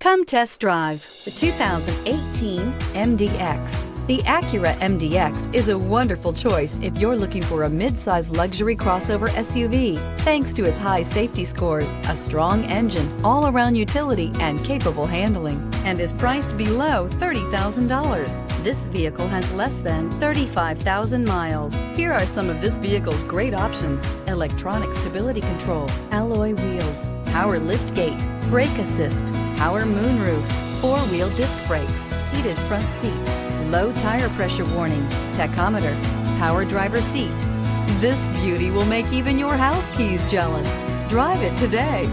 Come test drive the 2018 MDX. The Acura MDX is a wonderful choice if you're looking for a mid-size luxury crossover SUV. Thanks to its high safety scores, a strong engine, all-around utility, and capable handling, and is priced below $30,000. This vehicle has less than 35,000 miles. Here are some of this vehicle's great options: electronic stability control, alloy wheels, power liftgate, brake assist, power moonroof, four-wheel disc brakes, heated front seats, low tire pressure warning, tachometer, power driver seat. This beauty will make even your house keys jealous. Drive it today.